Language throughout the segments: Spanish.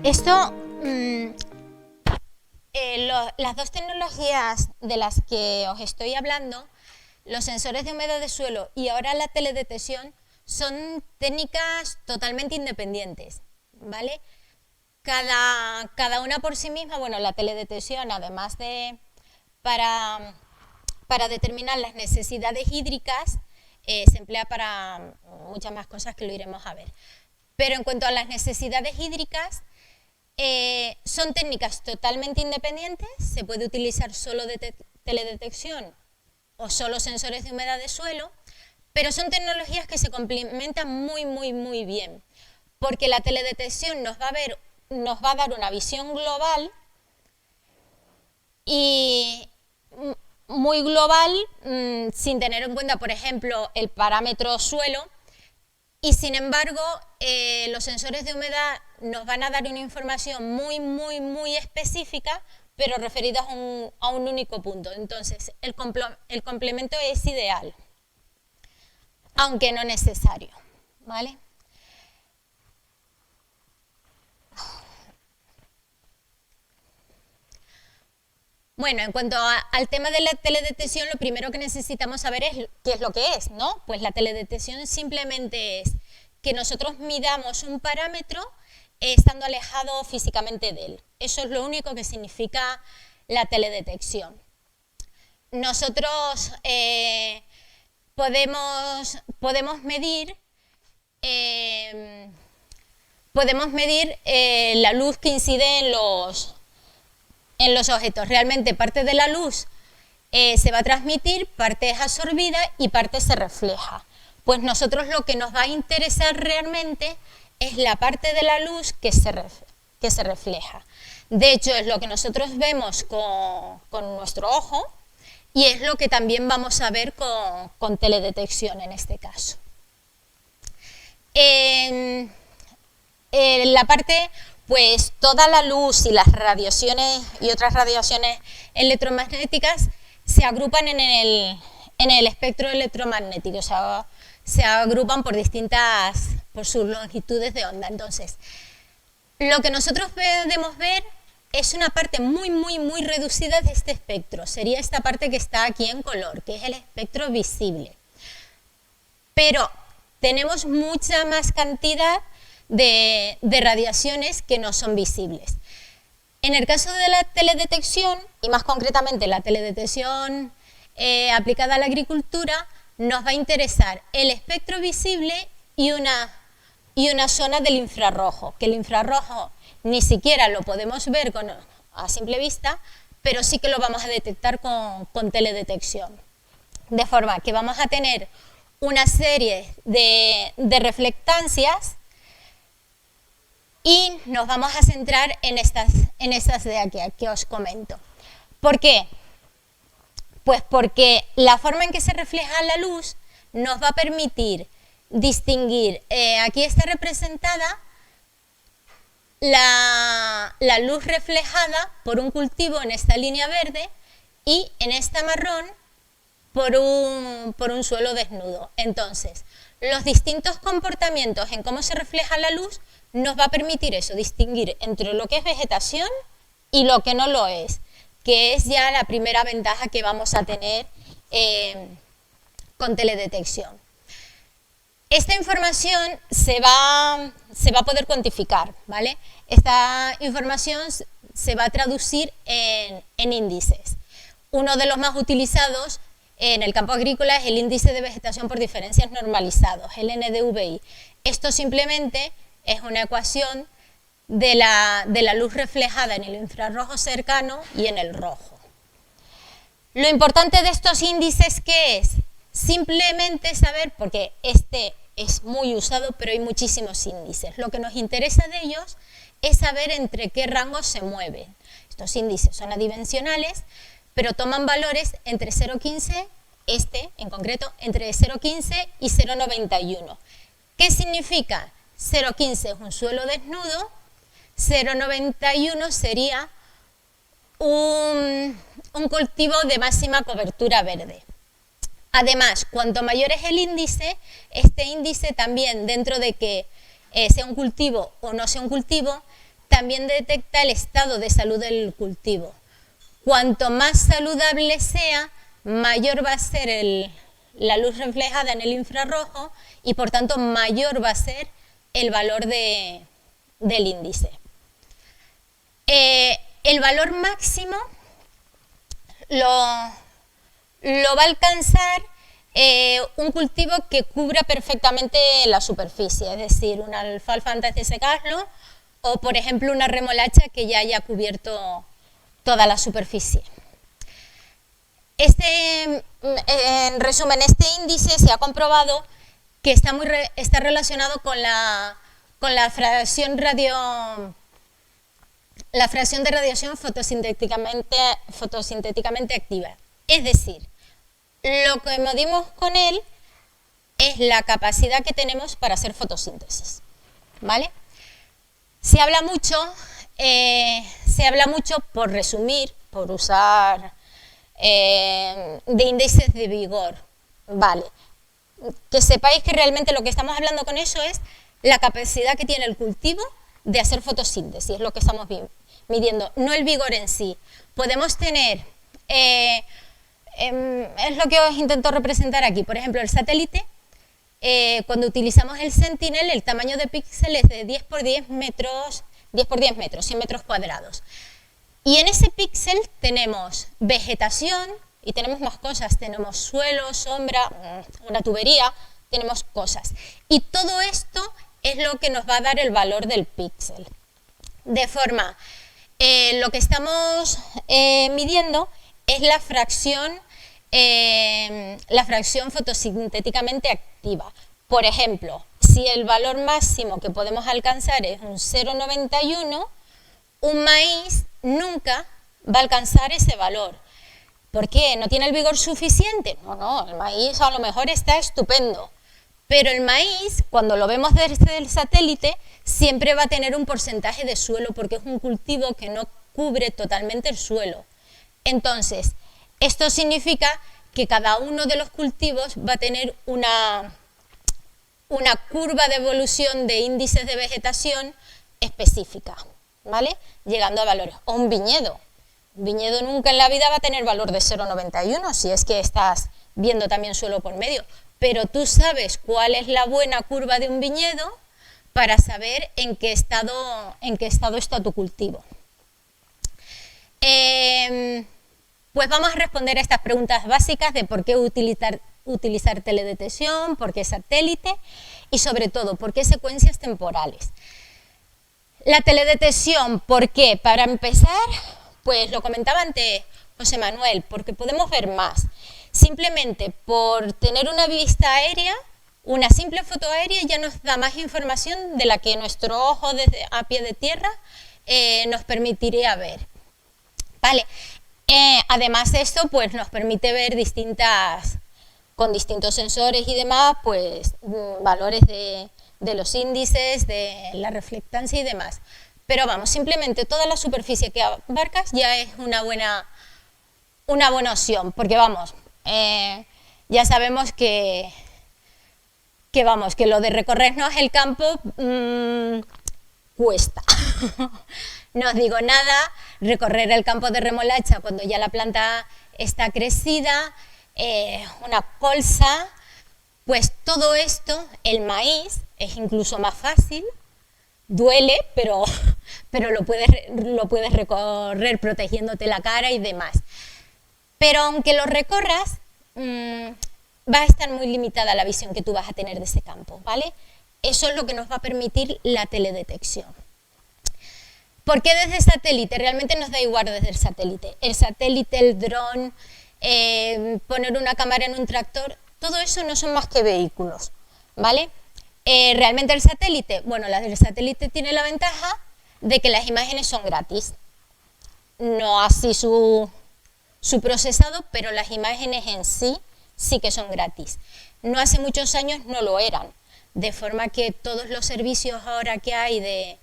Esto, las dos tecnologías de las que os estoy hablando, los sensores de humedad de suelo y ahora la teledetección, son técnicas totalmente independientes, ¿vale? Cada una por sí misma, bueno, la teledetección, además de para determinar las necesidades hídricas, se emplea para muchas más cosas que lo iremos a ver. Pero en cuanto a las necesidades hídricas, son técnicas totalmente independientes, se puede utilizar solo teledetección o solo sensores de humedad de suelo, pero son tecnologías que se complementan muy bien, porque la teledetección nos va a dar una visión global y muy global, sin tener en cuenta, por ejemplo, el parámetro suelo, y sin embargo, los sensores de humedad nos van a dar una información muy específica, pero referida a un único punto. Entonces, el complemento es ideal, aunque no necesario, ¿vale? Bueno, en cuanto al tema de la teledetección, lo primero que necesitamos saber es qué es lo que es, ¿no? Pues la teledetección simplemente es que nosotros midamos un parámetro estando alejado físicamente de él. Eso es lo único que significa la teledetección. Nosotros podemos medir la luz que incide en los objetos. Realmente parte de la luz se va a transmitir, parte es absorbida y parte se refleja. Pues nosotros lo que nos va a interesar realmente es la parte de la luz que se refleja. De hecho, es lo que nosotros vemos con nuestro ojo y es lo que también vamos a ver con teledetección en este caso. En la parte, pues toda la luz y las radiaciones y otras radiaciones electromagnéticas se agrupan en el espectro electromagnético, o sea, se agrupan por sus longitudes de onda. Entonces, lo que nosotros podemos ver es una parte muy reducida de este espectro. Sería esta parte que está aquí en color, que es el espectro visible. Pero tenemos mucha más cantidad de radiaciones que no son visibles. En el caso de la teledetección, y más concretamente la teledetección aplicada a la agricultura, nos va a interesar el espectro visible y una zona del infrarrojo, que el infrarrojo ni siquiera lo podemos ver a simple vista, pero sí que lo vamos a detectar con teledetección. De forma que vamos a tener una serie de reflectancias y nos vamos a centrar en estas de aquí que os comento. ¿Por qué? Pues porque la forma en que se refleja la luz nos va a permitir distinguir, aquí está representada la luz reflejada por un cultivo en esta línea verde y en esta marrón por un suelo desnudo. Entonces, los distintos comportamientos en cómo se refleja la luz nos va a permitir eso, distinguir entre lo que es vegetación y lo que no lo es, que es ya la primera ventaja que vamos a tener con teledetección. Esta información se va a poder cuantificar, ¿vale? Esta información se va a traducir en índices. Uno de los más utilizados en el campo agrícola es el índice de vegetación por diferencias normalizados, el NDVI. Esto simplemente es una ecuación de la luz reflejada en el infrarrojo cercano y en el rojo. Lo importante de estos índices, ¿qué es? Simplemente saber, porque este es muy usado, pero hay muchísimos índices. Lo que nos interesa de ellos es saber entre qué rangos se mueven. Estos índices son adimensionales, pero toman valores entre 0,15, este en concreto, entre 0,15 y 0,91. ¿Qué significa? 0,15 es un suelo desnudo, 0,91 sería un cultivo de máxima cobertura verde. Además, cuanto mayor es el índice, este índice también, dentro de que sea un cultivo o no sea un cultivo, también detecta el estado de salud del cultivo. Cuanto más saludable sea, mayor va a ser la luz reflejada en el infrarrojo y por tanto mayor va a ser el valor del índice. El valor máximo lo va a alcanzar un cultivo que cubra perfectamente la superficie, es decir, una alfalfa antes de secarlo o, por ejemplo, una remolacha que ya haya cubierto toda la superficie. En resumen, este índice se ha comprobado que está relacionado con la fracción de radiación fotosintéticamente activa. Es decir, lo que medimos con él es la capacidad que tenemos para hacer fotosíntesis, ¿vale? Se habla mucho, por resumir, por usar de índices de vigor, ¿vale? Que sepáis que realmente lo que estamos hablando con eso es la capacidad que tiene el cultivo de hacer fotosíntesis, es lo que estamos midiendo, no el vigor en sí. Podemos tener, es lo que os intento representar aquí, por ejemplo, el satélite, cuando utilizamos el Sentinel, el tamaño de píxel es de 10 por 10 metros, 100 metros cuadrados. Y en ese píxel tenemos vegetación y tenemos más cosas, tenemos suelo, sombra, una tubería, tenemos cosas. Y todo esto es lo que nos va a dar el valor del píxel. De forma, lo que estamos midiendo es la fracción fotosintéticamente activa. Por ejemplo, si el valor máximo que podemos alcanzar es un 0,91, un maíz nunca va a alcanzar ese valor. ¿Por qué? ¿No tiene el vigor suficiente? No, el maíz a lo mejor está estupendo. Pero el maíz, cuando lo vemos desde el satélite, siempre va a tener un porcentaje de suelo porque es un cultivo que no cubre totalmente el suelo. Entonces, esto significa que cada uno de los cultivos va a tener una curva de evolución de índices de vegetación específica, ¿vale? Llegando a valores. O un viñedo. Un viñedo nunca en la vida va a tener valor de 0,91 si es que estás viendo también suelo por medio. Pero tú sabes cuál es la buena curva de un viñedo para saber en qué estado está tu cultivo. Pues vamos a responder a estas preguntas básicas de por qué utilizar teledetección, por qué satélite y sobre todo por qué secuencias temporales. La teledetección, ¿por qué? Para empezar, pues lo comentaba antes José Manuel, porque podemos ver más. Simplemente por tener una vista aérea, una simple foto aérea ya nos da más información de la que nuestro ojo a pie de tierra nos permitiría ver. Vale. Además esto pues nos permite ver con distintos sensores y demás, pues valores de los índices, de la reflectancia y demás. Pero vamos, simplemente toda la superficie que abarcas ya es una buena opción, porque vamos, ya sabemos que lo de recorrernos el campo cuesta. No os digo nada, recorrer el campo de remolacha cuando ya la planta está crecida, una colza, pues todo esto, el maíz, es incluso más fácil, duele, pero lo puedes recorrer protegiéndote la cara y demás. Pero aunque lo recorras, va a estar muy limitada la visión que tú vas a tener de ese campo, ¿vale? Eso es lo que nos va a permitir la teledetección. ¿Por qué desde satélite? Realmente nos da igual desde el satélite. El satélite, el dron, poner una cámara en un tractor, todo eso no son más que vehículos, ¿vale? Realmente el satélite, bueno, el satélite tiene la ventaja de que las imágenes son gratis. No así su procesado, pero las imágenes en sí que son gratis. No hace muchos años no lo eran, de forma que todos los servicios ahora que hay de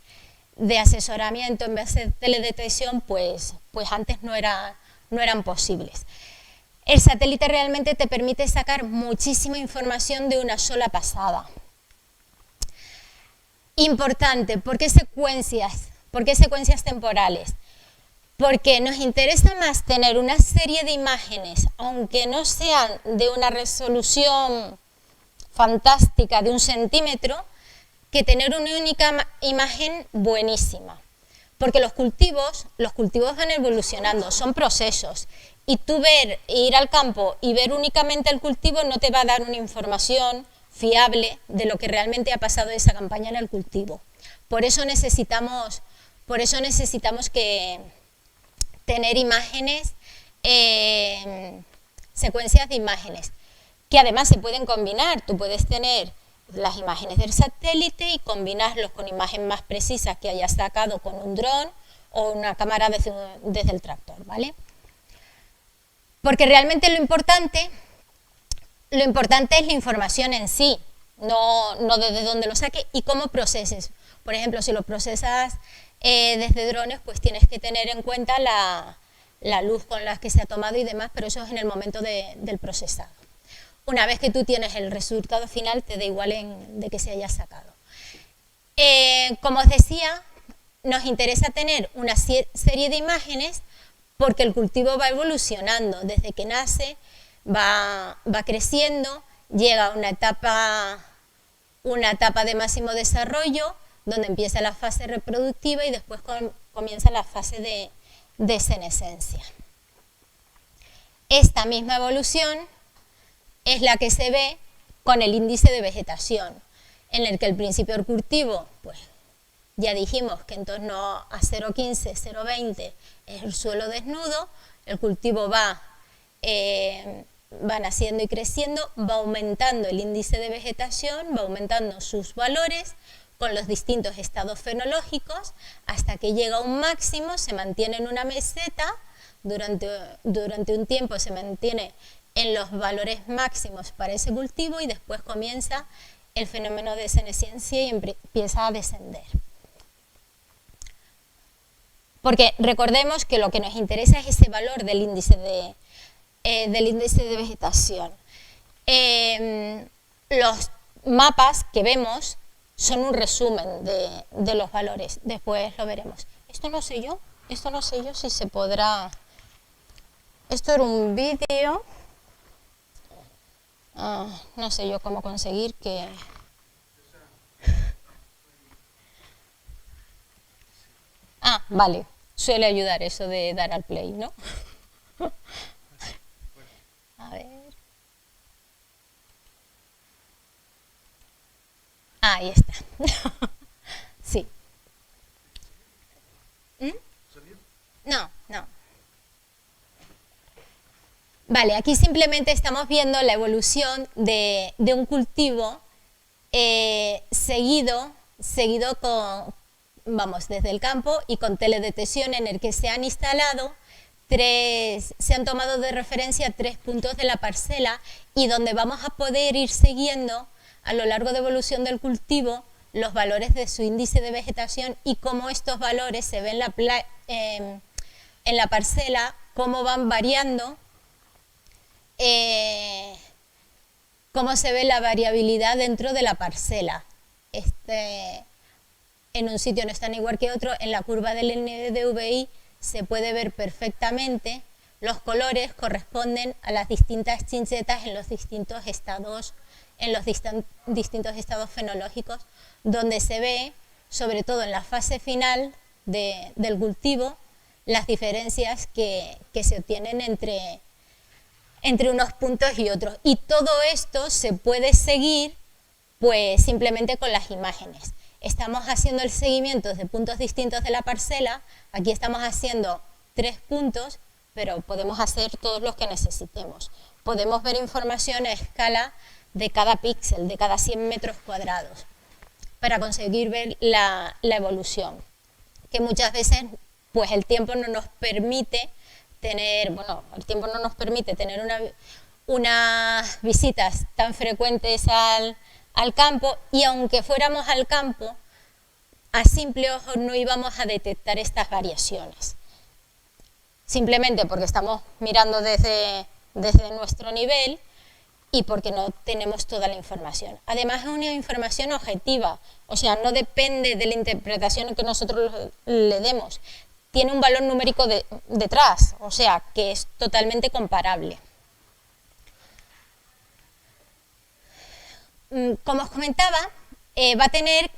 asesoramiento en vez de teledetección, pues antes no eran posibles. El satélite realmente te permite sacar muchísima información de una sola pasada. Importante, ¿por qué secuencias? ¿Por qué secuencias temporales? Porque nos interesa más tener una serie de imágenes, aunque no sean de una resolución fantástica de 1 centímetro, que tener una única imagen buenísima. Porque los cultivos van evolucionando, son procesos. Y tú ir al campo y ver únicamente el cultivo no te va a dar una información fiable de lo que realmente ha pasado esa campaña en el cultivo. Por eso necesitamos que tener imágenes, secuencias de imágenes, que además se pueden combinar. Tú puedes tener las imágenes del satélite y combinarlos con imágenes más precisas que hayas sacado con un dron o una cámara desde el tractor, ¿vale? Porque realmente lo importante es la información en sí, no desde dónde lo saque y cómo proceses. Por ejemplo, si lo procesas desde drones, pues tienes que tener en cuenta la luz con la que se ha tomado y demás, pero eso es en el momento del procesado. Una vez que tú tienes el resultado final, te da igual de que se haya sacado. Como os decía, nos interesa tener una serie de imágenes porque el cultivo va evolucionando. Desde que nace, va creciendo, llega a una etapa de máximo desarrollo, donde empieza la fase reproductiva y después comienza la fase de senescencia. Esta misma evolución es la que se ve con el índice de vegetación, en el que al principio del cultivo, pues ya dijimos que en torno a 0,15, 0,20 es el suelo desnudo, el cultivo va naciendo y creciendo, va aumentando el índice de vegetación, va aumentando sus valores con los distintos estados fenológicos, hasta que llega a un máximo, se mantiene en una meseta, durante un tiempo se mantiene en los valores máximos para ese cultivo y después comienza el fenómeno de senescencia y empieza a descender. Porque recordemos que lo que nos interesa es ese valor del índice de vegetación. Los mapas que vemos son un resumen de los valores, después lo veremos. Esto no sé yo si se podrá... Esto era un vídeo... no sé yo cómo conseguir que... Vale, suele ayudar eso de dar al play, ¿no? A ver... ahí está. Sí. No. Vale, aquí simplemente estamos viendo la evolución de un cultivo seguido desde el campo y con teledetección, en el que se han instalado se han tomado de referencia 3 puntos de la parcela y donde vamos a poder ir siguiendo a lo largo de evolución del cultivo los valores de su índice de vegetación y cómo estos valores se ven en la parcela, cómo van variando, cómo se ve la variabilidad dentro de la parcela. En un sitio no están igual que otro, en la curva del NDVI se puede ver perfectamente, los colores corresponden a las distintas chinchetas en los distintos estados fenológicos, donde se ve, sobre todo en la fase final del cultivo, las diferencias que se obtienen entre unos puntos y otros. Y todo esto se puede seguir pues simplemente con las imágenes. Estamos haciendo el seguimiento de puntos distintos de la parcela, aquí estamos haciendo 3 puntos, pero podemos hacer todos los que necesitemos. Podemos ver información a escala de cada píxel, de cada 100 metros cuadrados, para conseguir ver la evolución, que muchas veces pues el tiempo no nos permite tener, unas visitas tan frecuentes al campo, y aunque fuéramos al campo, a simple ojo no íbamos a detectar estas variaciones, simplemente porque estamos mirando desde nuestro nivel y porque no tenemos toda la información. Además es una información objetiva, o sea, no depende de la interpretación que nosotros le demos. Tiene un valor numérico detrás, o sea, que es totalmente comparable. Como os comentaba, va a tener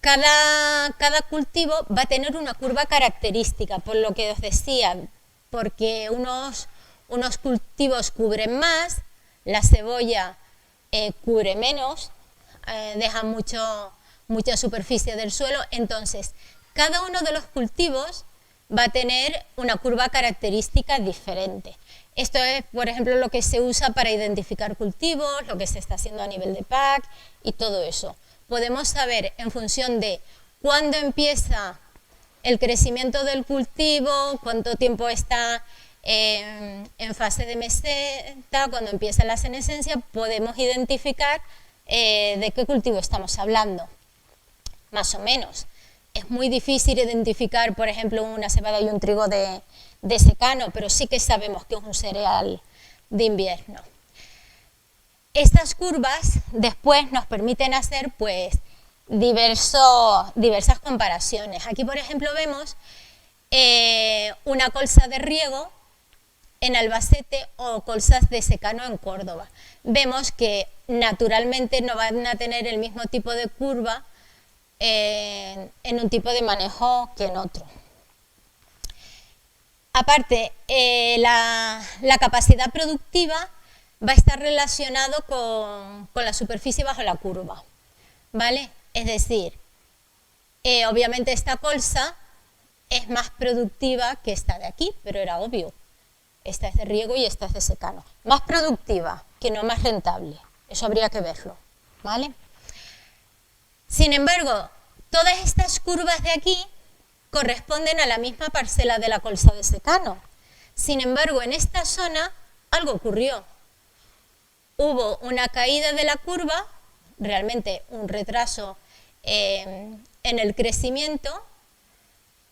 cada cultivo va a tener una curva característica, por lo que os decía, porque unos cultivos cubren más, la cebolla cubre menos, deja mucha superficie del suelo, entonces cada uno de los cultivos va a tener una curva característica diferente. Esto es, por ejemplo, lo que se usa para identificar cultivos, lo que se está haciendo a nivel de PAC y todo eso. Podemos saber en función de cuándo empieza el crecimiento del cultivo, cuánto tiempo está en fase de meseta, cuando empieza la senescencia, podemos identificar de qué cultivo estamos hablando, más o menos. Es muy difícil identificar, por ejemplo, una cebada y un trigo de secano, pero sí que sabemos que es un cereal de invierno. Estas curvas después nos permiten hacer pues diversas comparaciones. Aquí, por ejemplo, vemos una colza de riego en Albacete o colzas de secano en Córdoba. Vemos que naturalmente no van a tener el mismo tipo de curva en un tipo de manejo que en otro. Aparte, la capacidad productiva va a estar relacionado con la superficie bajo la curva, ¿vale? Es decir, obviamente esta colza es más productiva que esta de aquí, pero era obvio. Esta es de riego y esta es de secano. Más productiva, que no más rentable. Eso habría que verlo, ¿vale? Sin embargo, todas estas curvas de aquí corresponden a la misma parcela de la colza de secano. Sin embargo, en esta zona algo ocurrió. Hubo una caída de la curva, realmente un retraso en el crecimiento,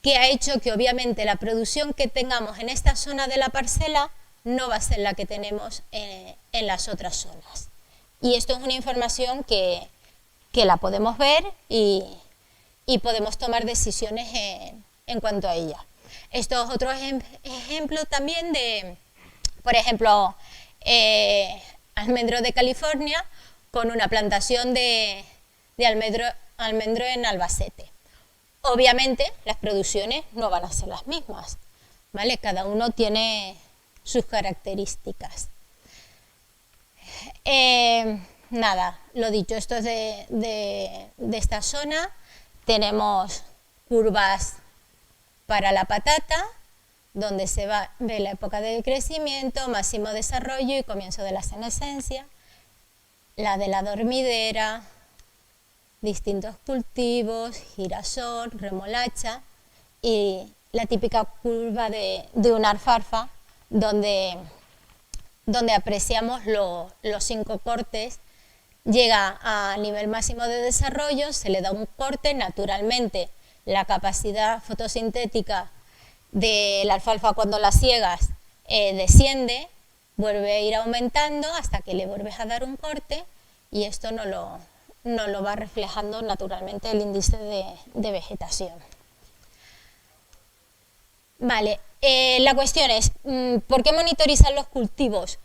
que ha hecho que obviamente la producción que tengamos en esta zona de la parcela no va a ser la que tenemos en las otras zonas. Y esto es una información que la podemos ver y podemos tomar decisiones en cuanto a ella. Esto es otro ejemplo también de, por ejemplo, almendro de California con una plantación de almendro en Albacete. Obviamente las producciones no van a ser las mismas, ¿vale? Cada uno tiene sus características. Nada, lo dicho, esto es de esta zona. Tenemos curvas para la patata, donde se ve la época de crecimiento, máximo desarrollo y comienzo de la senescencia. La de la dormidera, distintos cultivos, girasol, remolacha y la típica curva de una alfalfa, donde apreciamos los 5 cortes. Llega a nivel máximo de desarrollo, se le da un corte, naturalmente la capacidad fotosintética de la alfalfa cuando la ciegas desciende, vuelve a ir aumentando hasta que le vuelves a dar un corte y esto no lo va reflejando naturalmente el índice de vegetación. Vale, la cuestión es, ¿por qué monitorizar los cultivos?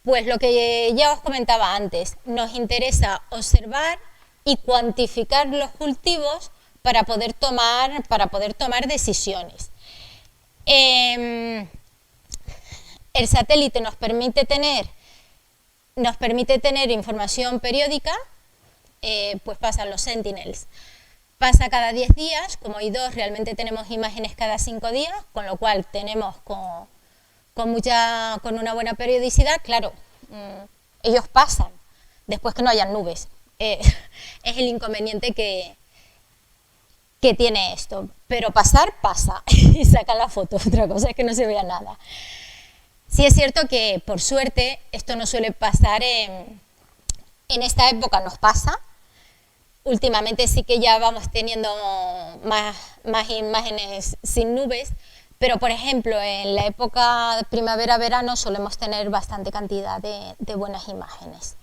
Pues lo que ya os comentaba antes, nos interesa observar y cuantificar los cultivos para poder tomar decisiones. El satélite nos permite tener información periódica, pues pasan los Sentinels. Pasa cada 10 días, como I2 realmente tenemos imágenes cada 5 días, con lo cual tenemos con una buena periodicidad, claro, ellos pasan, después que no hayan nubes. Es el inconveniente que tiene esto, pero pasar, pasa, y sacan la foto, otra cosa es que no se vea nada. Sí es cierto que, por suerte, esto no suele pasar en esta época, nos pasa. Últimamente sí que ya vamos teniendo más imágenes sin nubes, Pero, por ejemplo, en la época primavera-verano solemos tener bastante cantidad de buenas imágenes.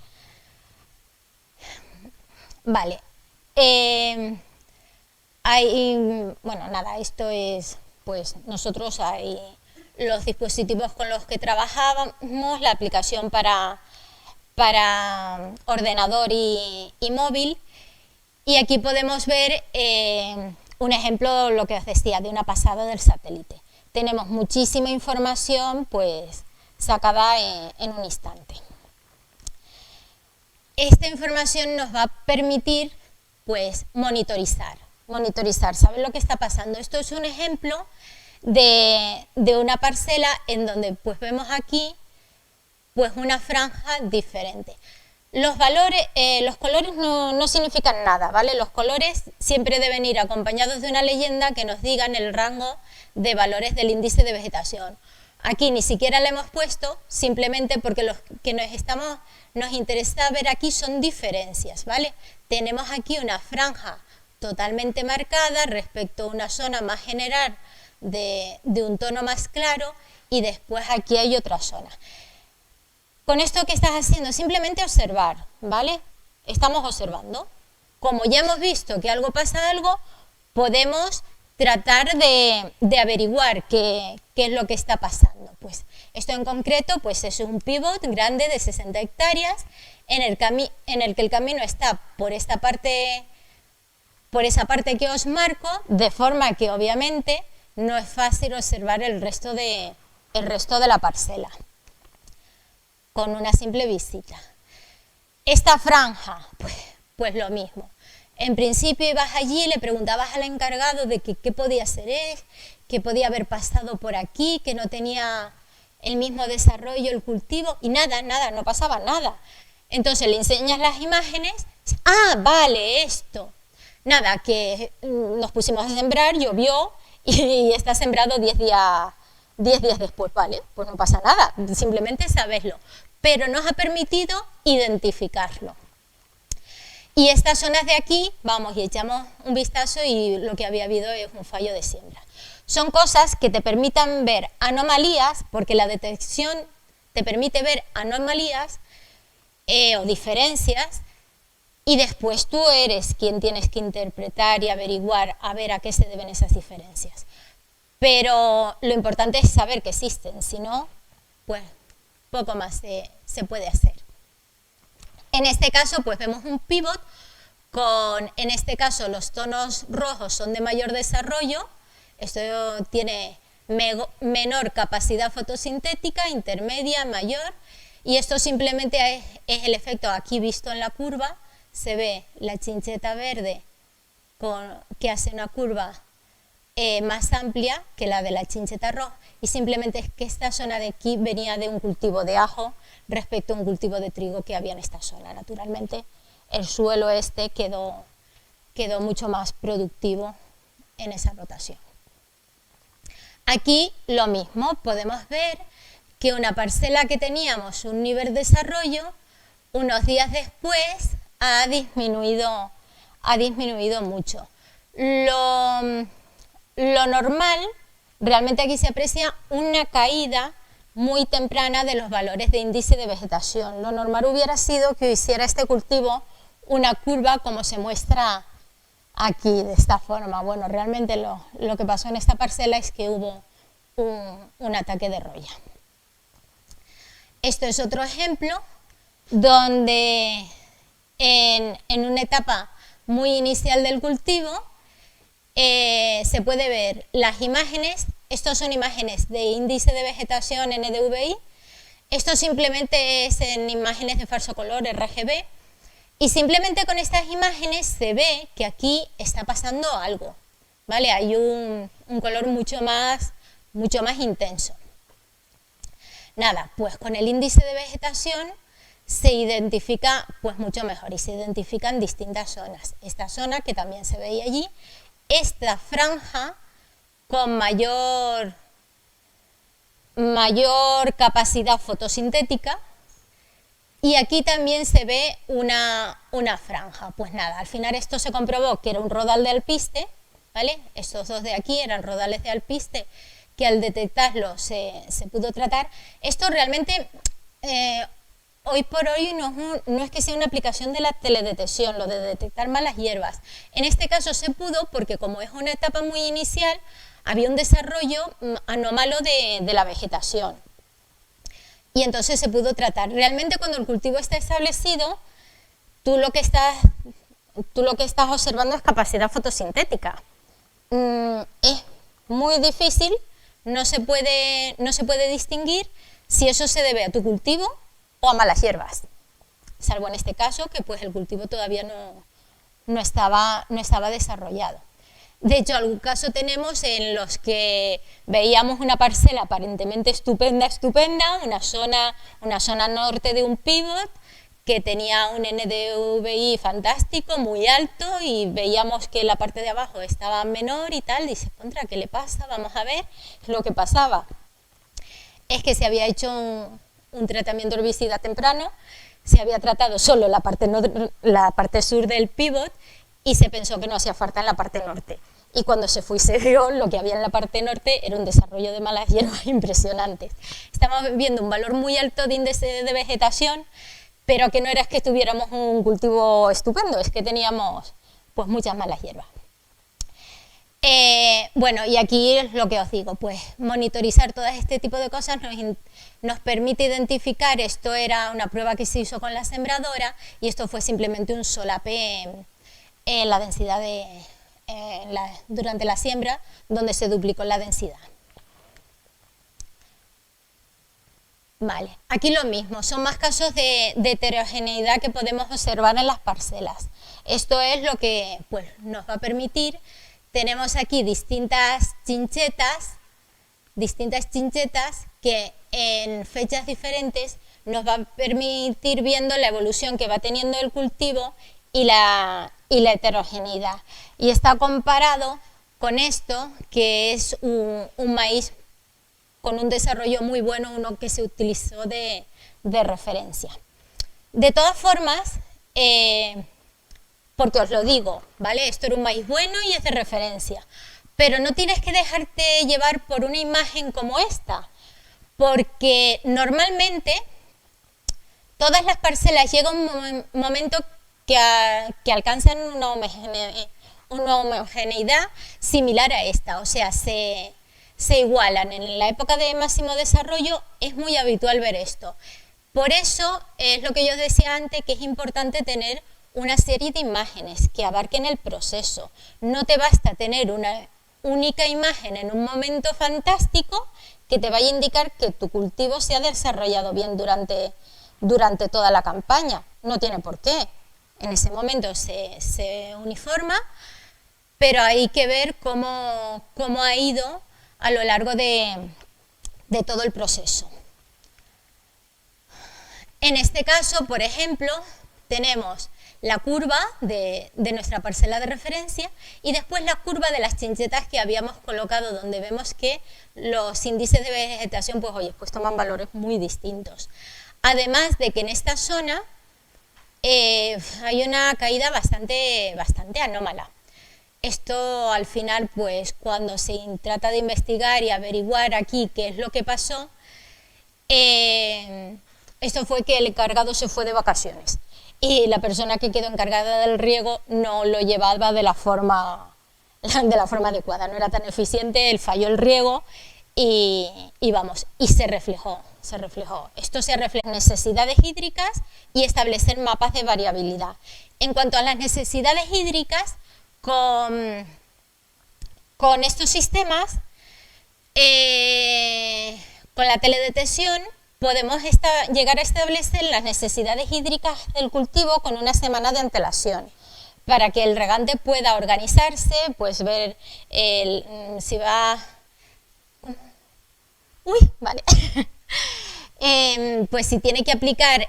Vale. Bueno, nada, esto es, pues nosotros hay los dispositivos con los que trabajábamos, la aplicación para ordenador y móvil, y aquí podemos ver un ejemplo, lo que os decía, de una pasada del satélite. Tenemos muchísima información pues sacada en un instante. Esta información nos va a permitir pues monitorizar, saber lo que está pasando. Esto es un ejemplo de una parcela en donde pues vemos aquí pues una franja diferente. Los valores, los colores no significan nada, ¿vale? Los colores siempre deben ir acompañados de una leyenda que nos digan el rango de valores del índice de vegetación. Aquí ni siquiera le hemos puesto, simplemente porque lo que nos interesa ver aquí son diferencias, ¿vale? Tenemos aquí una franja totalmente marcada respecto a una zona más general de un tono más claro, y después aquí hay otra zona. Con esto, ¿qué estás haciendo? Simplemente observar, ¿vale? Estamos observando. Como ya hemos visto que algo pasa algo, podemos tratar de averiguar qué es lo que está pasando. Pues esto en concreto pues es un pivot grande de 60 hectáreas en el que el camino está por esa parte que os marco, de forma que obviamente no es fácil observar el resto de la parcela con una simple visita. Esta franja, pues lo mismo. En principio ibas allí y le preguntabas al encargado de qué podía ser él, qué podía haber pasado por aquí, que no tenía el mismo desarrollo el cultivo, y nada, no pasaba nada. Entonces le enseñas las imágenes, vale, esto. Nada, que nos pusimos a sembrar, llovió y está sembrado 10 días después, ¿vale? Pues no pasa nada, simplemente sabeslo. Pero nos ha permitido identificarlo. Y estas zonas de aquí, vamos y echamos un vistazo y lo que había habido es un fallo de siembra. Son cosas que te permitan ver anomalías, porque la detección te permite ver anomalías o diferencias, y después tú eres quien tienes que interpretar y averiguar a ver a qué se deben esas diferencias. Pero lo importante es saber que existen, si no, pues poco más se puede hacer. En este caso, pues vemos un pivot con, en este caso, los tonos rojos son de mayor desarrollo, esto tiene menor capacidad fotosintética, intermedia, mayor, y esto simplemente es el efecto aquí visto en la curva. Se ve la chincheta verde que hace una curva más amplia que la de la chincheta roja, y simplemente es que esta zona de aquí venía de un cultivo de ajo respecto a un cultivo de trigo que había en esta zona. Naturalmente el suelo este quedó mucho más productivo en esa rotación. Aquí lo mismo, podemos ver que una parcela que teníamos un nivel de desarrollo, unos días después ha disminuido mucho. Lo normal, realmente aquí se aprecia una caída muy temprana de los valores de índice de vegetación. Lo normal hubiera sido que hiciera este cultivo una curva como se muestra aquí, de esta forma. Bueno, realmente lo que pasó en esta parcela es que hubo un ataque de roya. Esto es otro ejemplo donde en una etapa muy inicial del cultivo se puede ver las imágenes. Estos son imágenes de índice de vegetación NDVI. Esto simplemente es en imágenes de falso color RGB. Y simplemente con estas imágenes se ve que aquí está pasando algo, ¿vale? Hay un color mucho más intenso. Nada, pues con el índice de vegetación se identifica pues mucho mejor y se identifican distintas zonas. Esta zona que también se veía allí, esta franja con mayor capacidad fotosintética, y aquí también se ve una franja. Pues nada, al final esto se comprobó que era un rodal de alpiste, ¿vale? Estos dos de aquí eran rodales de alpiste que al detectarlo se pudo tratar. Esto realmente, hoy por hoy, no es que sea una aplicación de la teledetección, lo de detectar malas hierbas. En este caso se pudo porque, como es una etapa muy inicial, había un desarrollo anómalo de la vegetación. Y entonces se pudo tratar. Realmente, cuando el cultivo está establecido, tú lo que estás observando es capacidad fotosintética. Es muy difícil, no se puede distinguir si eso se debe a tu cultivo o a malas hierbas, salvo en este caso que pues el cultivo todavía no estaba desarrollado. De hecho, algún caso tenemos en los que veíamos una parcela aparentemente estupenda, una zona norte de un pivot, que tenía un NDVI fantástico, muy alto, y veíamos que la parte de abajo estaba menor y tal. Dices, contra, ¿qué le pasa? Vamos a ver. Lo que pasaba es que se había hecho un tratamiento herbicida temprano, se había tratado solo la parte sur del pivot y se pensó que no hacía falta en la parte norte. Y cuando se fue y se vio, lo que había en la parte norte era un desarrollo de malas hierbas impresionantes. Estamos viendo un valor muy alto de índice de vegetación, pero que no era que tuviéramos un cultivo estupendo, es que teníamos pues muchas malas hierbas. Bueno, y aquí es lo que os digo, pues monitorizar todo este tipo de cosas nos permite identificar. Esto era una prueba que se hizo con la sembradora y esto fue simplemente un solape en la densidad durante la siembra, donde se duplicó la densidad. Vale, aquí lo mismo, son más casos de heterogeneidad que podemos observar en las parcelas. Esto es lo que pues, nos va a permitir. Tenemos aquí distintas chinchetas que en fechas diferentes nos va a permitir viendo la evolución que va teniendo el cultivo y la heterogeneidad. Y está comparado con esto, que es un maíz con un desarrollo muy bueno, uno que se utilizó de referencia. De todas formas, porque os lo digo, ¿vale? Esto era un maíz bueno y es de referencia, pero no tienes que dejarte llevar por una imagen como esta, porque normalmente todas las parcelas llega un momento que alcanzan una homogeneidad similar a esta, o sea, se igualan. En la época de máximo desarrollo es muy habitual ver esto. Por eso es lo que yo os decía antes, que es importante tener una serie de imágenes que abarquen el proceso. No te basta tener una única imagen en un momento fantástico que te vaya a indicar que tu cultivo se ha desarrollado bien durante toda la campaña. No tiene por qué. En ese momento se uniforma, pero hay que ver cómo ha ido a lo largo de todo el proceso. En este caso, por ejemplo, tenemos la curva de nuestra parcela de referencia y después la curva de las chinchetas que habíamos colocado, donde vemos que los índices de vegetación pues toman valores muy distintos. Además de que en esta zona hay una caída bastante anómala. Esto al final, pues cuando se trata de investigar y averiguar aquí qué es lo que pasó, esto fue que el encargado se fue de vacaciones y la persona que quedó encargada del riego no lo llevaba de la forma adecuada, no era tan eficiente, falló el riego y se reflejó. Esto se refleja en necesidades hídricas y establecer mapas de variabilidad. En cuanto a las necesidades hídricas, con estos sistemas, con la teledetección, podemos llegar a establecer las necesidades hídricas del cultivo con una semana de antelación, para que el regante pueda organizarse, pues ver si va... Uy, vale. Pues si tiene que aplicar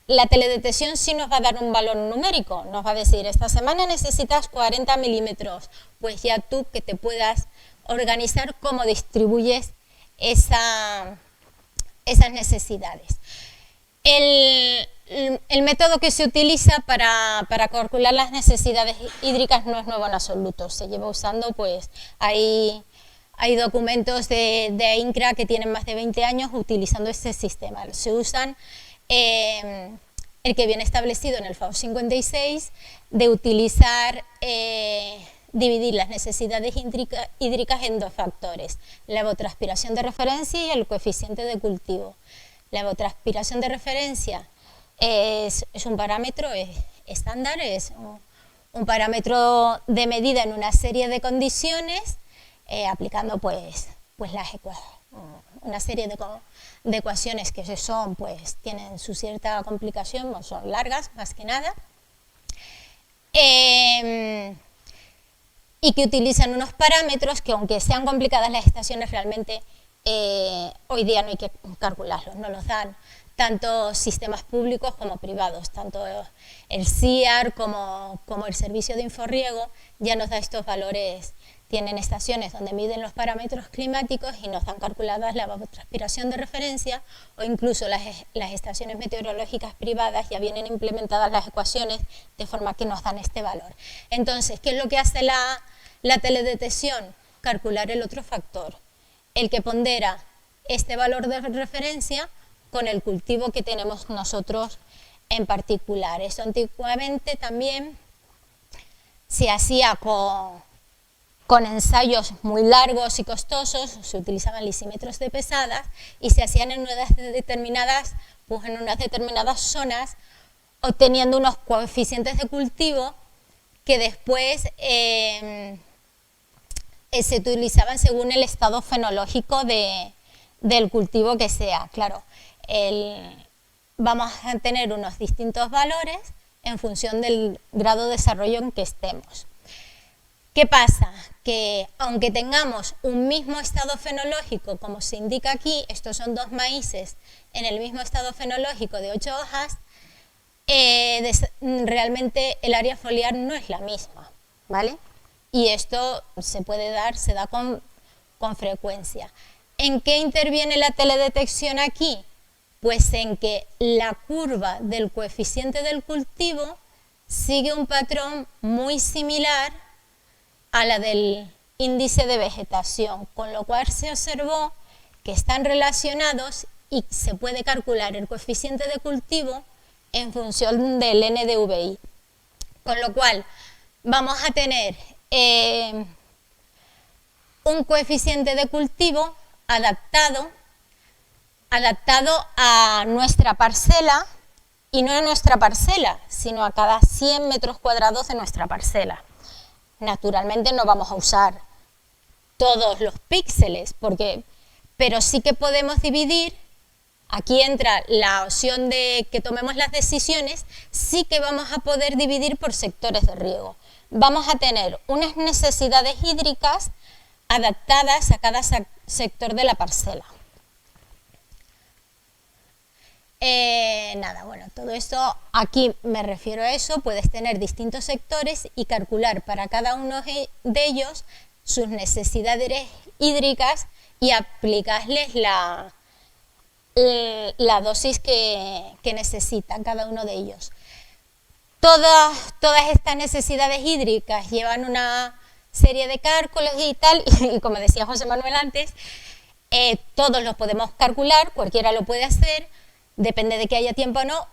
la teledetección, sí nos va a dar un valor numérico, nos va a decir, esta semana necesitas 40 milímetros, pues ya tú que te puedas organizar cómo distribuyes esas necesidades. El método que se utiliza para calcular las necesidades hídricas no es nuevo en absoluto, se lleva usando, pues hay Hay documentos de INCRA que tienen más de 20 años utilizando este sistema. Se usan el que viene establecido en el FAO 56 de utilizar, dividir las necesidades hídricas en dos factores, la evapotranspiración de referencia y el coeficiente de cultivo. La evapotranspiración de referencia es un parámetro estándar, es un parámetro de medida en una serie de condiciones, aplicando pues una serie de ecuaciones que son, pues, tienen su cierta complicación, son largas más que nada, y que utilizan unos parámetros que, aunque sean complicadas las estaciones, realmente hoy día no hay que calcularlos, no los dan tanto sistemas públicos como privados, tanto el CIAR como el servicio de Inforriego ya nos da estos valores. Tienen estaciones donde miden los parámetros climáticos y nos dan calculadas la evapotranspiración de referencia, o incluso las estaciones meteorológicas privadas ya vienen implementadas las ecuaciones de forma que nos dan este valor. Entonces, ¿qué es lo que hace la teledetección? Calcular el otro factor, el que pondera este valor de referencia con el cultivo que tenemos nosotros en particular. Eso antiguamente también se hacía con ensayos muy largos y costosos, se utilizaban lisímetros de pesadas y se hacían en unas determinadas zonas, obteniendo unos coeficientes de cultivo que después se utilizaban según el estado fenológico del cultivo que sea. Claro, vamos a tener unos distintos valores en función del grado de desarrollo en que estemos. ¿Qué pasa? Que aunque tengamos un mismo estado fenológico, como se indica aquí, estos son dos maíces en el mismo estado fenológico de 8 hojas, realmente el área foliar no es la misma, ¿vale? Y esto se da con frecuencia. ¿En qué interviene la teledetección aquí? Pues en que la curva del coeficiente del cultivo sigue un patrón muy similar a la del índice de vegetación, con lo cual se observó que están relacionados y se puede calcular el coeficiente de cultivo en función del NDVI. Con lo cual vamos a tener un coeficiente de cultivo adaptado a nuestra parcela, y no a nuestra parcela, sino a cada 100 metros cuadrados de nuestra parcela. Naturalmente no vamos a usar todos los píxeles, pero sí que podemos dividir. Aquí entra la opción de que tomemos las decisiones, sí que vamos a poder dividir por sectores de riego. Vamos a tener unas necesidades hídricas adaptadas a cada sector de la parcela. Todo esto, aquí me refiero a eso, puedes tener distintos sectores y calcular para cada uno de ellos sus necesidades hídricas y aplicarles la dosis que necesitan cada uno de ellos. Todas estas necesidades hídricas llevan una serie de cálculos y tal, y como decía José Manuel antes, todos los podemos calcular, cualquiera lo puede hacer, depende de que haya tiempo o no,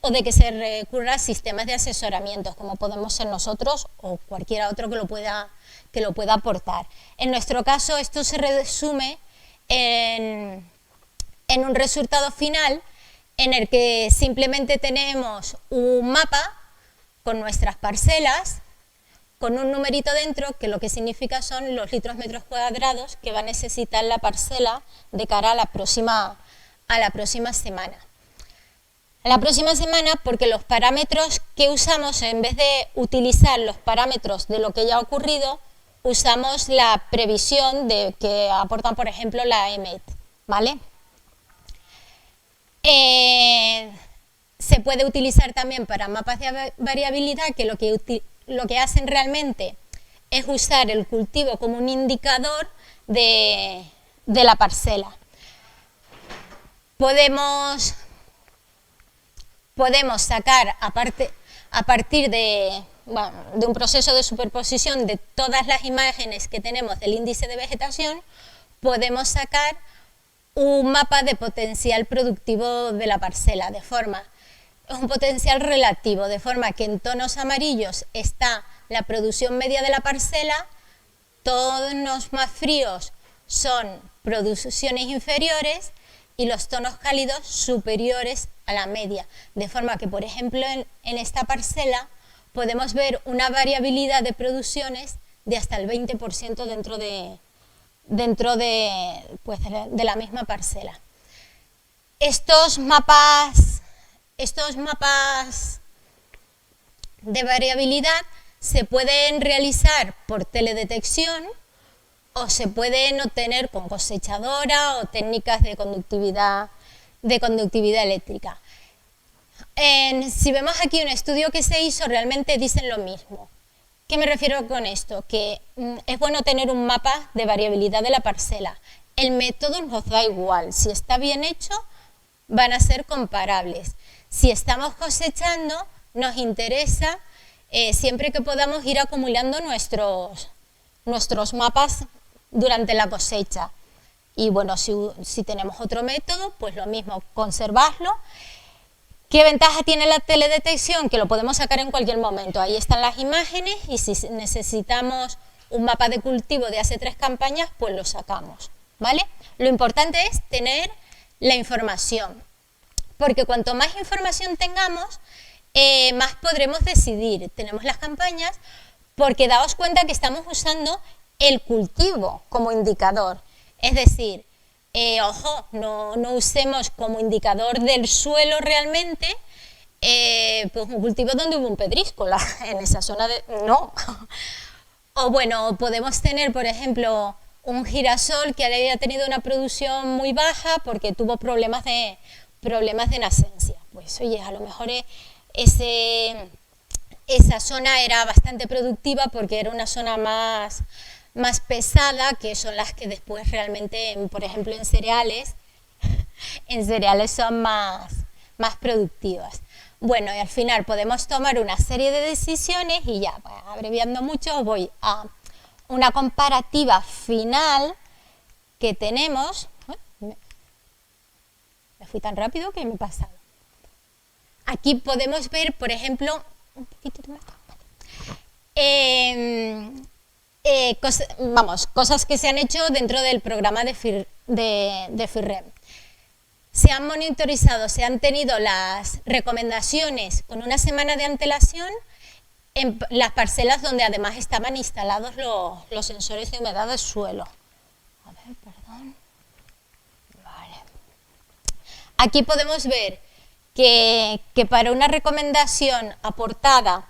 o de que se recurra a sistemas de asesoramiento, como podemos ser nosotros o cualquiera otro que lo pueda aportar. En nuestro caso, esto se resume en un resultado final en el que simplemente tenemos un mapa con nuestras parcelas, con un numerito dentro, que lo que significa son los litros metros cuadrados que va a necesitar la parcela de cara a la próxima semana. La próxima semana, porque los parámetros que usamos, en vez de utilizar los parámetros de lo que ya ha ocurrido, usamos la previsión que aportan, por ejemplo, la EMET, ¿vale? Se puede utilizar también para mapas de variabilidad, que lo que hacen realmente es usar el cultivo como un indicador de la parcela. Podemos sacar, a partir de bueno, de un proceso de superposición de todas las imágenes que tenemos del índice de vegetación, podemos sacar un mapa de potencial productivo de la parcela, es un potencial relativo, de forma que en tonos amarillos está la producción media de la parcela, tonos más fríos son producciones inferiores y los tonos cálidos superiores a la media, de forma que, por ejemplo, en esta parcela podemos ver una variabilidad de producciones de hasta el 20% dentro de la misma parcela. Estos mapas de variabilidad se pueden realizar por teledetección o se pueden obtener con cosechadora o técnicas de conductividad eléctrica. Si vemos aquí un estudio que se hizo, realmente dicen lo mismo. ¿Qué me refiero con esto? Que es bueno tener un mapa de variabilidad de la parcela. El método nos da igual, si está bien hecho van a ser comparables. Si estamos cosechando, nos interesa siempre que podamos ir acumulando nuestros mapas durante la cosecha. Y bueno, si tenemos otro método, pues lo mismo, conservarlo. ¿Qué ventaja tiene la teledetección? Que lo podemos sacar en cualquier momento. Ahí están las imágenes y si necesitamos un mapa de cultivo de hace 3 campañas, pues lo sacamos, ¿vale? Lo importante es tener la información, porque cuanto más información tengamos, más podremos decidir. Tenemos las campañas, porque daos cuenta que estamos usando el cultivo como indicador. Es decir, ojo, no usemos como indicador del suelo realmente pues un cultivo donde hubo un pedrisco, en esa zona no. O bueno, podemos tener, por ejemplo, un girasol que haya tenido una producción muy baja porque tuvo problemas de nascencia. Pues oye, a lo mejor esa zona era bastante productiva porque era una zona más pesada, que son las que después realmente, por ejemplo, en cereales son más productivas. Bueno, y al final podemos tomar una serie de decisiones y ya, pues, abreviando mucho, voy a una comparativa final que tenemos. Me fui tan rápido que me he pasado. Aquí podemos ver, por ejemplo, un poquitito más. Cosas que se han hecho dentro del programa de FIRREM. Se han monitorizado, se han tenido las recomendaciones con una semana de antelación en las parcelas donde además estaban instalados los sensores de humedad del suelo. A ver, perdón. Vale. Aquí podemos ver que para una recomendación aportada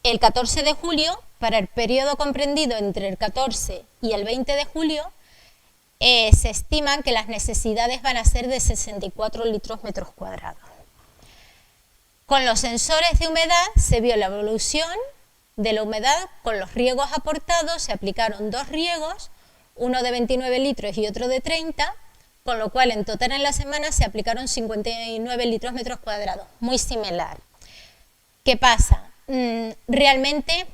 el 14 de julio, para el periodo comprendido entre el 14 y el 20 de julio, se estiman que las necesidades van a ser de 64 litros metros cuadrados. Con los sensores de humedad se vio la evolución de la humedad con los riegos aportados, se aplicaron 2 riegos, uno de 29 litros y otro de 30, con lo cual en total en la semana se aplicaron 59 litros metros cuadrados, muy similar. ¿Qué pasa? Realmente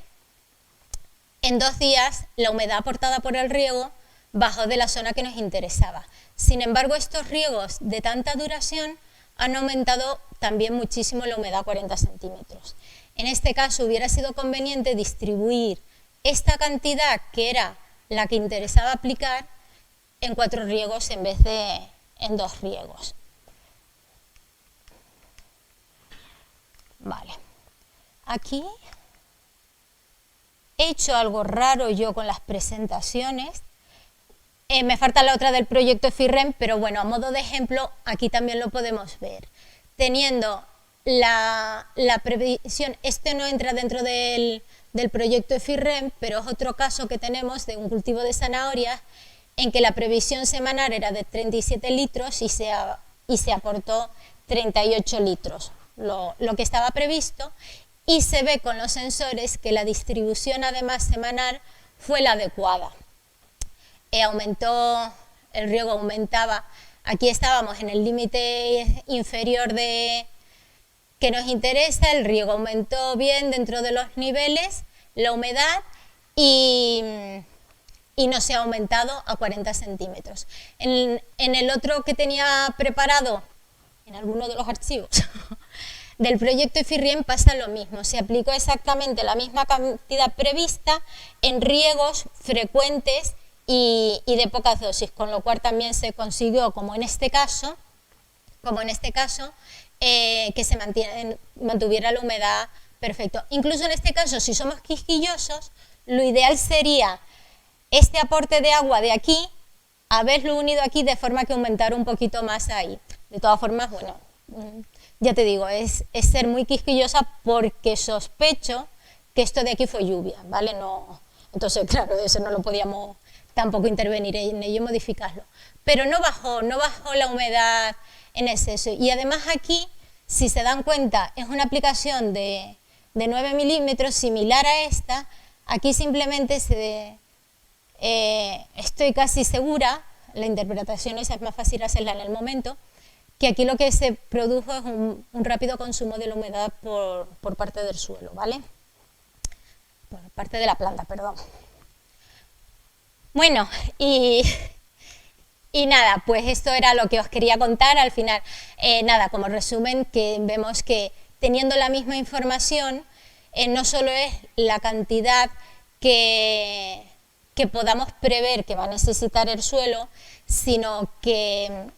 en 2 días la humedad aportada por el riego bajó de la zona que nos interesaba. Sin embargo, estos riegos de tanta duración han aumentado también muchísimo la humedad, 40 centímetros. En este caso hubiera sido conveniente distribuir esta cantidad, que era la que interesaba aplicar, en 4 riegos en vez de en 2 riegos. Vale. Aquí he hecho algo raro yo con las presentaciones. Me falta la otra del proyecto FIRREM, pero bueno, a modo de ejemplo, aquí también lo podemos ver. Teniendo la previsión, este no entra dentro del proyecto FIRREM, pero es otro caso que tenemos de un cultivo de zanahorias en que la previsión semanal era de 37 litros y se aportó 38 litros, lo que estaba previsto, y se ve con los sensores que la distribución además semanal fue la adecuada. El riego aumentaba, aquí estábamos en el límite inferior que que nos interesa, el riego aumentó bien dentro de los niveles, la humedad y no se ha aumentado a 40 centímetros. En el otro que tenía preparado, en alguno de los archivos del proyecto IFIRRIEM pasa lo mismo, se aplicó exactamente la misma cantidad prevista en riegos frecuentes y de pocas dosis, con lo cual también se consiguió, como en este caso, que se mantuviera la humedad perfecto. Incluso en este caso, si somos quisquillosos, lo ideal sería este aporte de agua de aquí, haberlo unido aquí de forma que aumentara un poquito más ahí. De todas formas, bueno, ya te digo, es ser muy quisquillosa porque sospecho que esto de aquí fue lluvia, ¿vale? No, entonces, claro, eso no lo podíamos tampoco intervenir en ello y modificarlo. Pero no bajó la humedad en exceso. Y además aquí, si se dan cuenta, es una aplicación de 9 milímetros similar a esta. Aquí simplemente estoy casi segura, la interpretación esa es más fácil hacerla en el momento, que aquí lo que se produjo es un rápido consumo de la humedad por parte del suelo, ¿vale? Por parte de la planta, perdón. Bueno, y nada, pues esto era lo que os quería contar. Al final, nada, como resumen, que vemos que teniendo la misma información, no solo es la cantidad que podamos prever que va a necesitar el suelo, sino que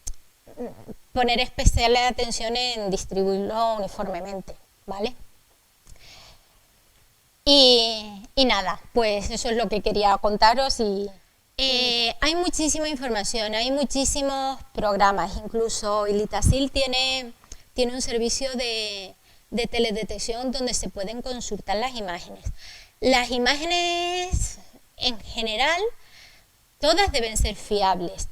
poner especial atención en distribuirlo uniformemente, ¿vale? Y nada, pues eso es lo que quería contaros. Hay muchísima información, hay muchísimos programas, incluso Ilitasil tiene un servicio de teledetección donde se pueden consultar las imágenes. Las imágenes en general, todas deben ser fiables,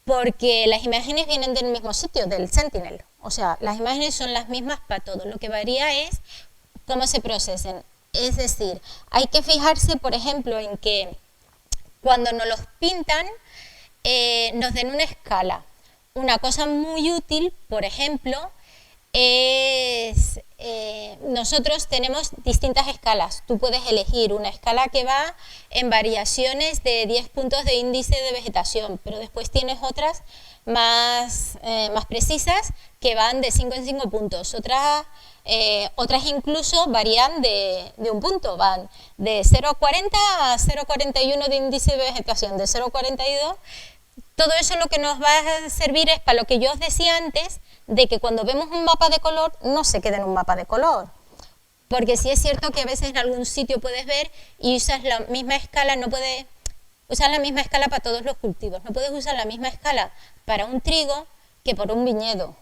porque las imágenes vienen del mismo sitio, del Sentinel. O sea, las imágenes son las mismas para todos, lo que varía es cómo se procesen. Es decir, hay que fijarse, por ejemplo, en que cuando nos los pintan, nos den una escala. Una cosa muy útil, por ejemplo, es nosotros tenemos distintas escalas. Tú puedes elegir una escala que va en variaciones de 10 puntos de índice de vegetación, pero después tienes otras más precisas que van de 5 en 5 puntos. Otras incluso varían de un punto, van de 0,40 a 0,41 de índice de vegetación, de 0,42. Todo eso lo que nos va a servir es para lo que yo os decía antes, de que cuando vemos un mapa de color no se quede en un mapa de color. Porque sí es cierto que a veces en algún sitio puedes ver y usas la misma escala, no puedes usar la misma escala para todos los cultivos. No puedes usar la misma escala para un trigo que por un viñedo.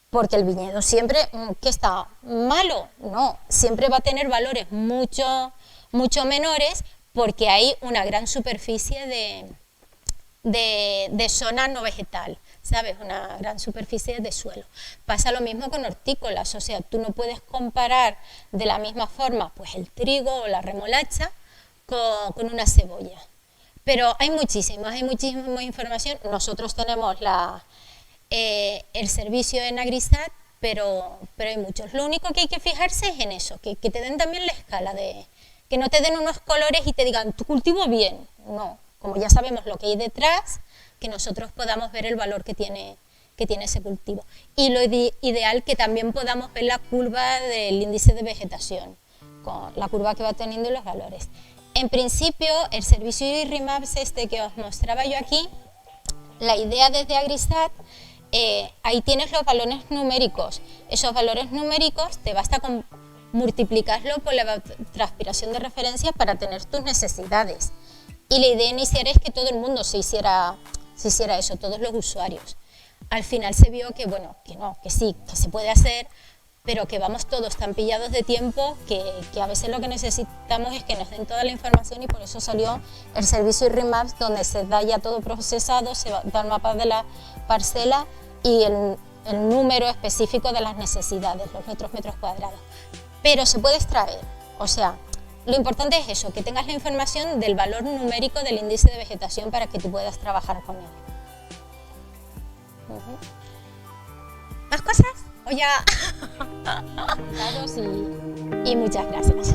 Porque el viñedo siempre, ¿qué está? ¿Malo? No, siempre va a tener valores mucho menores porque hay una gran superficie de zona no vegetal, ¿sabes? Una gran superficie de suelo. Pasa lo mismo con hortícolas, o sea, tú no puedes comparar de la misma forma pues el trigo o la remolacha con una cebolla. Pero hay muchísima información. Nosotros tenemos el servicio en Agrisat, pero hay muchos. Lo único que hay que fijarse es en eso, que te den también la escala, que no te den unos colores y te digan, tu cultivo bien, no. Como ya sabemos lo que hay detrás, que nosotros podamos ver el valor que tiene ese cultivo. Y lo ideal que también podamos ver la curva del índice de vegetación, con la curva que va teniendo y los valores. En principio, el servicio IRRI-MAPS que os mostraba yo aquí, la idea desde Agrisat, ahí tienes los valores numéricos. Esos valores numéricos te basta con multiplicarlo por la transpiración de referencia para tener tus necesidades. Y la idea inicial es que todo el mundo se hiciera eso, todos los usuarios. Al final se vio que, bueno, que sí, que se puede hacer, pero que vamos todos tan pillados de tiempo que a veces lo que necesitamos es que nos den toda la información y por eso salió el servicio IRRI-MAPS, donde se da ya todo procesado, se da el mapa de la parcela y el número específico de las necesidades, los metros cuadrados. Pero se puede extraer, o sea, lo importante es eso, que tengas la información del valor numérico del índice de vegetación para que tú puedas trabajar con él. ¿Más cosas? ya. Y muchas gracias.